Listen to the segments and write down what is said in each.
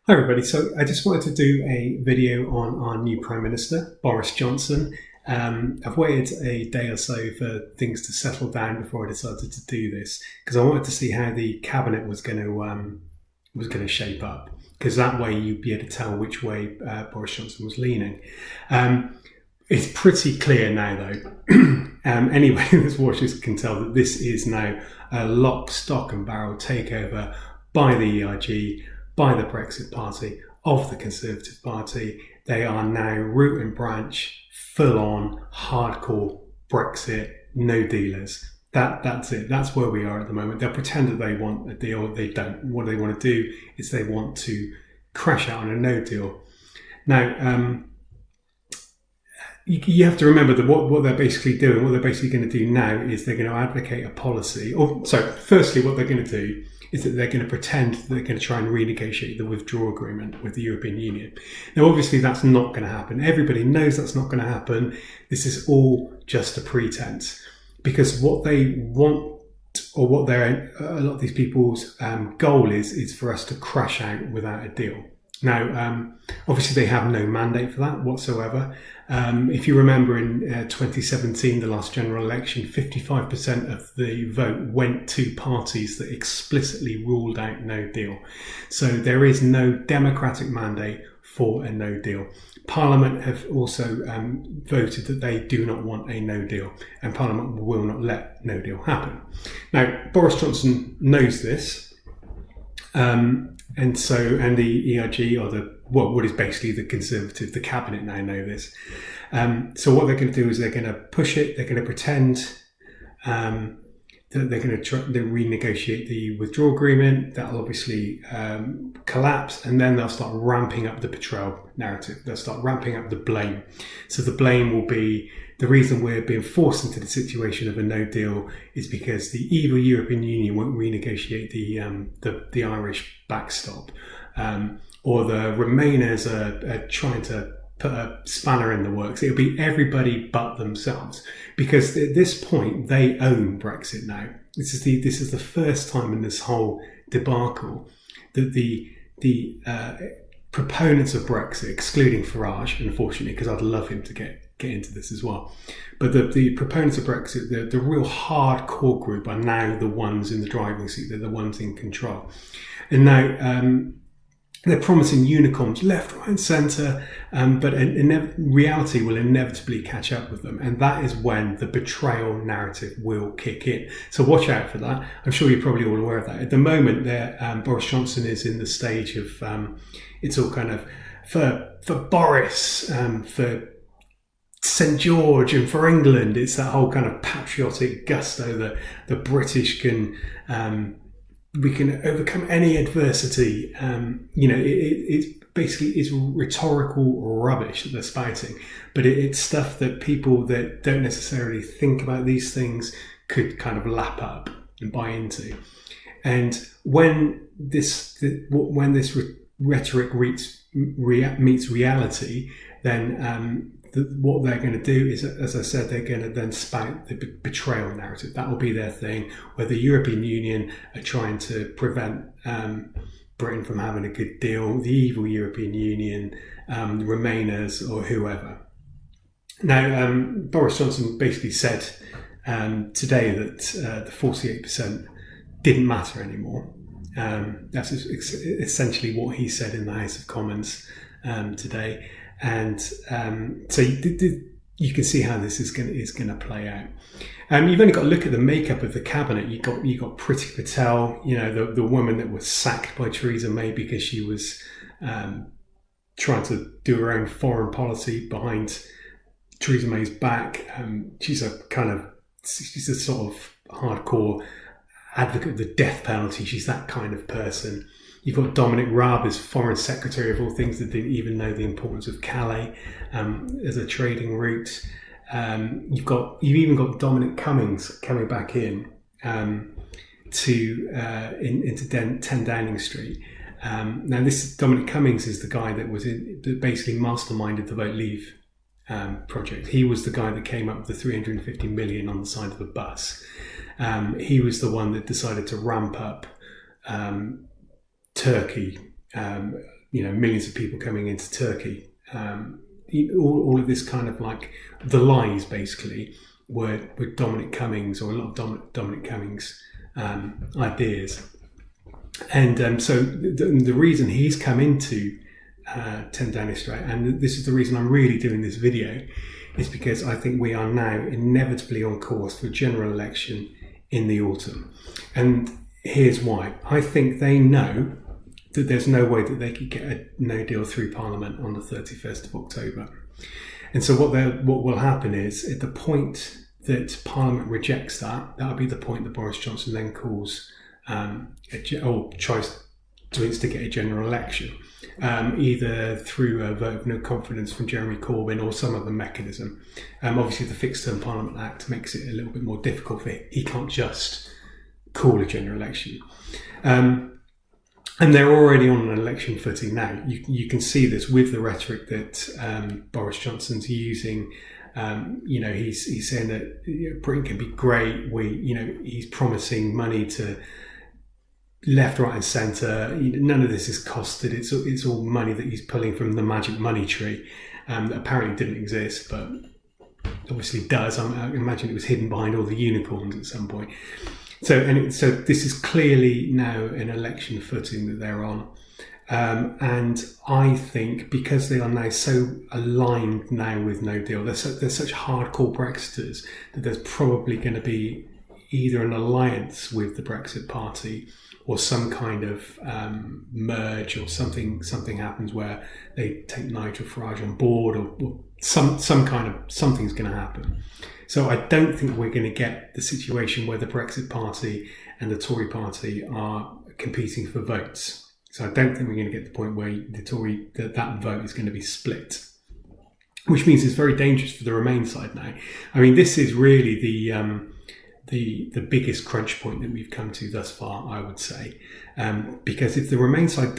Hi everybody, so I just wanted to do a video on our new Prime Minister, Boris Johnson. I've waited a day or so for things to settle down before I decided to do this, because I wanted to see how the cabinet was going to shape up, because that way you'd be able to tell which way Boris Johnson was leaning. It's pretty clear now though, anybody that's watched this can tell that this is now a lock, stock and barrel takeover by the ERG, by the Brexit Party, of the Conservative Party. They are now root and branch, full on, hardcore Brexit, no dealers. That's it. That's where we are at the moment. They'll pretend that they want a deal. They don't. What they want to do is they want to crash out on a no deal. Now, you have to remember that what they're basically doing, what they're basically going to do now is they're going to advocate a policy. Firstly, what they're going to do is that they're going to pretend that they're going to try and renegotiate the withdrawal agreement with the European Union. Now, obviously, that's not going to happen. Everybody knows that's not going to happen. This is all just a pretense, because what they want, or what a lot of these people's goal is for us to crash out without a deal. Now, obviously, they have no mandate for that whatsoever. If you remember in 2017, the last general election, 55% of the vote went to parties that explicitly ruled out no deal. So there is no democratic mandate for a no deal. Parliament have also voted that they do not want a no deal, and Parliament will not let no deal happen. Now, Boris Johnson knows this. And the ERG, or what is basically the Conservative, the cabinet now know this. So what they're going to do is they're going to push it. They're going to pretend that they're going to try to renegotiate the withdrawal agreement. That'll obviously collapse, and then they'll start ramping up the betrayal narrative. They'll start ramping up the blame. So the blame will be, the reason we're being forced into the situation of a no deal is because the evil European Union won't renegotiate the Irish backstop, or the Remainers are trying to put a spanner in the works. It'll be everybody but themselves, because at this point they own Brexit now. This is the first time in this whole debacle that the proponents of Brexit, excluding Farage, unfortunately, because I'd love him to get into this as well, but the proponents of Brexit, the real hardcore group, are now the ones in the driving seat. They're the ones in control, and now they're promising unicorns left, right and centre, but reality will inevitably catch up with them, and that is when the betrayal narrative will kick in. So watch out for that. I'm sure you're probably all aware of that. At the moment, Boris Johnson is in the stage of it's all kind of for Boris, for St George, and for England. It's that whole kind of patriotic gusto that the British can. We can overcome any adversity. It's basically, it's rhetorical rubbish that they're spouting, but it's stuff that people that don't necessarily think about these things could kind of lap up and buy into. And when this rhetoric meets reality, then what they're going to do is, as I said, they're going to then spout the betrayal narrative. That will be their thing, where the European Union are trying to prevent Britain from having a good deal, the evil European Union, Remainers, or whoever. Now, Boris Johnson basically said today that the 48% didn't matter anymore. That's essentially what he said in the House of Commons today. And so you can see how this is going to play out. You've only got to look at the makeup of the cabinet. You got Priti Patel, the woman that was sacked by Theresa May because she was trying to do her own foreign policy behind Theresa May's back. She's a sort of hardcore advocate of the death penalty. She's that kind of person. You've got Dominic Raab as Foreign Secretary, of all things, that didn't even know the importance of Calais as a trading route. You've even got Dominic Cummings coming back in into 10 Downing Street. Now, Dominic Cummings is the guy that basically masterminded the Vote Leave project. He was the guy that came up with the 350 million on the side of the bus. He was the one that decided to ramp up Turkey millions of people coming into Turkey. All of this kind of like the lies basically were Dominic Cummings, or a lot of Dominic Cummings ideas. And so the reason he's come into 10 Downing Street, and this is the reason I'm really doing this video, is because I think we are now inevitably on course for a general election in the autumn. And here's why. I think they know that there's no way that they could get a no deal through Parliament on the 31st of October. And so what will happen is, at the point that Parliament rejects that, that'll be the point that Boris Johnson then calls or tries to instigate a general election, either through a vote of no confidence from Jeremy Corbyn or some other mechanism. Obviously, the Fixed Term Parliament Act makes it a little bit more difficult for him. He can't just call a general election. And they're already on an election footing now. You can see this with the rhetoric that Boris Johnson's using. He's saying that Britain can be great. He's promising money to left, right, and centre. None of this is costed. It's all money that he's pulling from the magic money tree that apparently didn't exist, but obviously does. I imagine it was hidden behind all the unicorns at some point. So this is clearly now an election footing that they're on. And I think because they are now so aligned now with no deal, they're such hardcore Brexiters, that there's probably going to be either an alliance with the Brexit Party or some kind of merge, or something happens where they take Nigel Farage on board, or something's going to happen. So I don't think we're going to get the situation where the Brexit Party and the Tory Party are competing for votes. So I don't think we're going to get to the point where that vote is going to be split, which means it's very dangerous for the Remain side now. I mean, this is really the biggest crunch point that we've come to thus far, I would say, because if the Remain side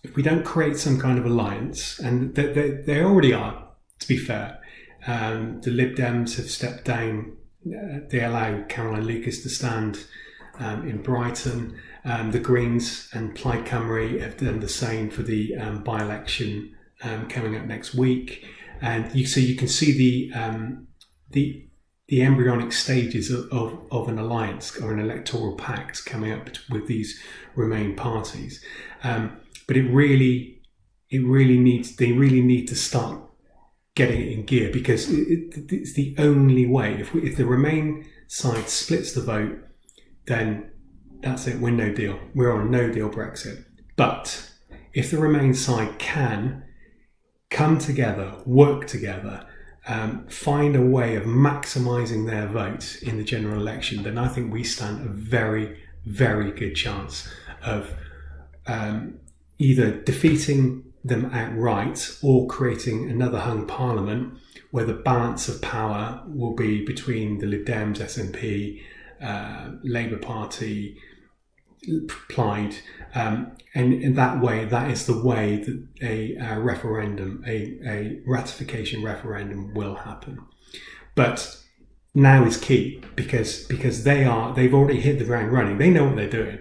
if we don't create some kind of alliance, and they already are, to be fair. The Lib Dems have stepped down. They allow Caroline Lucas to stand in Brighton. The Greens and Plaid Cymru have done the same for the by-election coming up next week. And you can see the embryonic stages of an alliance or an electoral pact coming up with these Remain parties. But they really need to start getting it in gear, because it's the only way. If the Remain side splits the vote, then that's it. We're no deal. We're on no deal Brexit. But if the Remain side can come together, work together, find a way of maximising their vote in the general election, then I think we stand a very, very good chance of either defeating them outright or creating another hung parliament where the balance of power will be between the Lib Dems, SNP, Labour Party, Plaid, and in that way, that is the way that a referendum, a ratification referendum, will happen. But now is key, because they've already hit the ground running. They know what they're doing.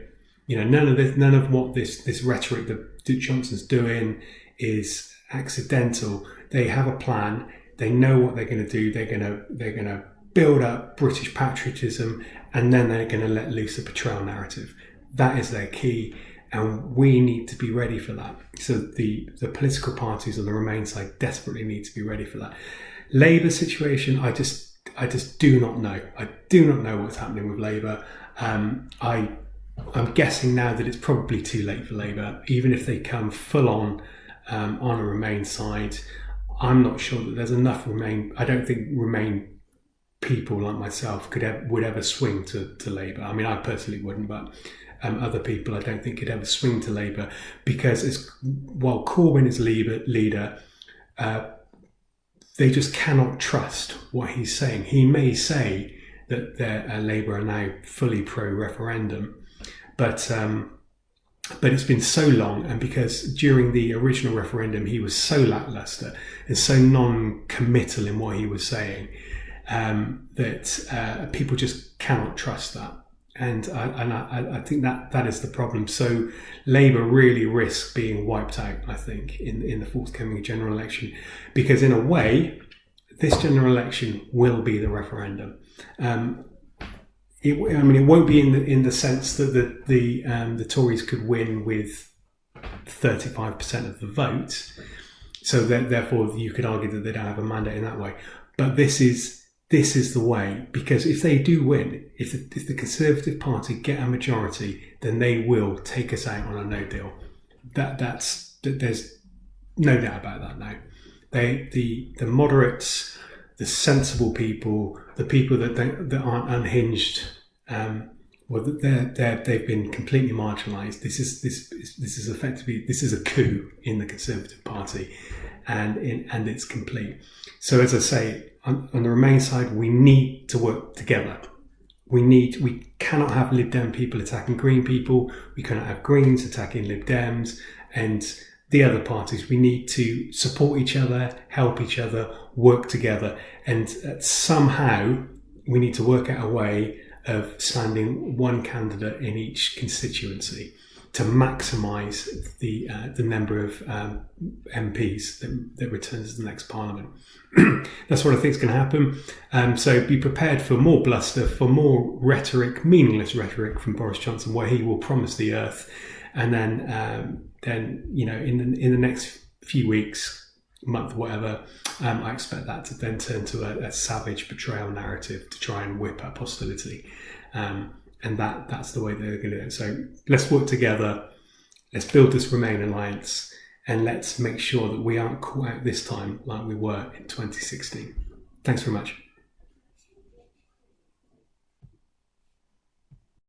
None of what this rhetoric that Johnson's doing is accidental. They have a plan. They know what they're going to do. They're going to build up British patriotism, and then they're going to let loose a betrayal narrative. That is their key, and we need to be ready for that. So the political parties on the Remain side desperately need to be ready for that. Labour situation, I just do not know. I do not know what's happening with Labour. I'm guessing now that it's probably too late for Labour, even if they come full on a Remain side. I'm not sure that there's enough Remain. I don't think Remain people like myself would ever swing to Labour. I mean, I personally wouldn't, but other people I don't think could ever swing to Labour, because while Corbyn is leader, they just cannot trust what he's saying. He may say that Labour are now fully pro-referendum, but it's been so long, and because during the original referendum he was so lacklustre and so non-committal in what he was saying, that people just cannot trust that. And I think that is the problem. So Labour really risk being wiped out, I think, in the forthcoming general election, because in a way, this general election will be the referendum. It won't be in the sense that the Tories could win with 35% of the vote. So therefore, you could argue that they don't have a mandate in that way. But this is the way, because if they do win, if the Conservative Party get a majority, then they will take us out on a no deal. There's no doubt about that now. The moderates, the sensible people, the people that aren't unhinged, they've been completely marginalised. This is effectively a coup in the Conservative Party, and it's complete. So as I say, on the Remain side, we need to work together. We cannot have Lib Dem people attacking Green people. We cannot have Greens attacking Lib Dems and the other parties. We need to support each other, help each other, work together, and somehow we need to work out a way of standing one candidate in each constituency to maximise the number of MPs that returns to the next Parliament. That's what I think is going to happen. So be prepared for more bluster, for more rhetoric, meaningless rhetoric from Boris Johnson, where he will promise the earth, and then in the next few weeks, month, whatever, I expect that to then turn to a savage betrayal narrative to try and whip up hostility. And that's the way they're going to do it. So let's work together. Let's build this Remain alliance, and let's make sure that we aren't caught out this time like we were in 2016. Thanks very much.